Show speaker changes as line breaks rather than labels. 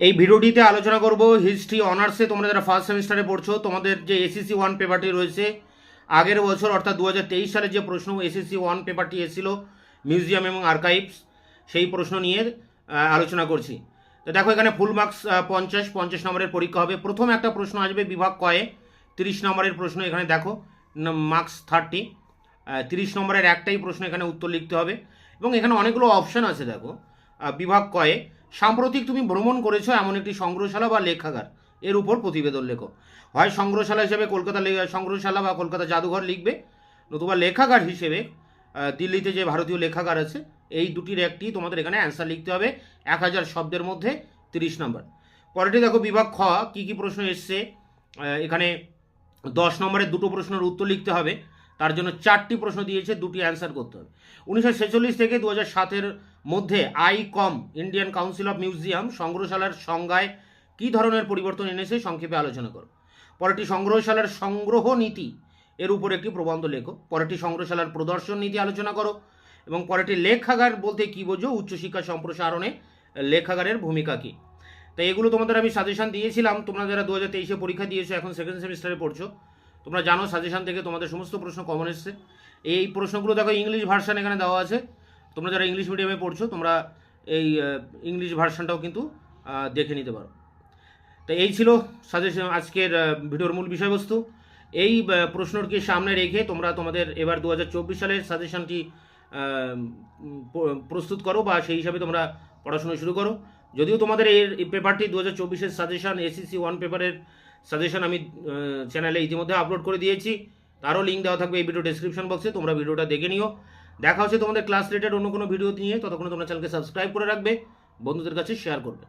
এই ভিডিওটিতে আলোচনা করব হিস্ট্রি অনার্সে তোমরা যারা ফার্স্ট সেমিস্টারে পড়ছো তোমাদের যে এসএসসি 1 পেপারটি রয়েছে আগের বছর অর্থাৎ 2023 সালে যে প্রশ্ন এসএসসি 1 পেপারটি এসেছিল মিউজিয়াম এবং আর্কাইভস সেই প্রশ্ন নিয়ে আলোচনা করছি। তো দেখো এখানে ফুল মার্কস 50 নম্বরের পরীক্ষা হবে। প্রথম একটা প্রশ্ন আসবে বিভাগ কয়ে 30 নম্বরের প্রশ্ন। এখানে দেখো মার্কস 30, 30 নম্বরের একটাই প্রশ্ন, এখানে উত্তর লিখতে হবে এবং এখানে অনেকগুলো অপশান আছে। দেখো বিভাগ কয়ে সাম্প্রতিক তুমি ভ্রমণ করেছো এমন একটি সংগ্রহশালা বা লেখাগার এর উপর প্রতিবেদন লেখো। হয় সংগ্রহশালা হিসেবে কলকাতা সংগ্রহশালা বা কলকাতা জাদুঘর লিখবে, নতুবা লেখাগার হিসেবে দিল্লিতে যে ভারতীয় লেখাগার আছে এই দুটির একটি তোমাদের এখানে অ্যান্সার লিখতে হবে 1000 শব্দের মধ্যে 30 নম্বর। পরেরটি দেখো বিভাগ খ কী কী প্রশ্ন এসছে। এখানে 10 নম্বরের দুটো প্রশ্নের উত্তর লিখতে হবে, তার জন্য 4টি প্রশ্ন দিয়েছে, 2টি অ্যান্সার করতে হবে। 1946 থেকে 2007-এর মধ্যে ICOM Indian Council of Museum সংগ্রহশালার সংজ্ঞায় কী ধরনের পরিবর্তন এনেছে সংক্ষেপে আলোচনা করো। পরেরটি সংগ্রহশালার সংগ্রহ নীতি এর উপর একটি প্রবন্ধ লেখো। পরেরটি সংগ্রহশালার প্রদর্শন নীতি আলোচনা করো এবং পরেরটি লেখাগার বলতে কী বোঝো, উচ্চশিক্ষা সম্প্রসারণে লেখাগারের ভূমিকা কী। তাই এগুলো তোমাদের আমি সাজেশান দিয়েছিলাম। তোমরা যারা 2023-এ পরীক্ষা দিয়েছো এখন সেকেন্ড সেমিস্টারে পড়ছো তোমরা জানো সাজেশান থেকে তোমাদের সমস্ত প্রশ্ন কমন এসছে। এই প্রশ্নগুলো দেখো ইংলিশ ভার্সান এখানে দেওয়া আছে। তোমরা যারা ইংলিশ মিডিয়ামে পড়ছো তোমরা এই ইংলিশ ভার্সানটাও কিন্তু দেখে নিতে পারো। তো এই ছিল সাজেশন আজকের ভিডিওর মূল বিষয়বস্তু। এই প্রশ্নটিকে সামনে রেখে তোমরা তোমাদের এবার 2024 সালের সাজেশনটি প্রস্তুত করো বা সেই হিসাবে তোমরা পড়াশোনা শুরু করো। যদিও তোমাদের এই পেপারটি 2024-এর সাজেশন এসএসসি 1 পেপারের সাজেশন আমি চ্যানেলে ইতিমধ্যে আপলোড করে দিয়েছি, তারও লিঙ্ক দেওয়া থাকবে এই ভিডিও ডেসক্রিপশন বক্সে, তোমরা ভিডিওটা দেখে নিও। দেখা হচ্ছে তোমাদের ক্লাস রিলেটেড অন্য কোনো ভিডিও নিয়ে, ততক্ষণ তোমরা চ্যানেলকে সাবস্ক্রাইব করে রাখবে, বন্ধুদের কাছে শেয়ার করবে।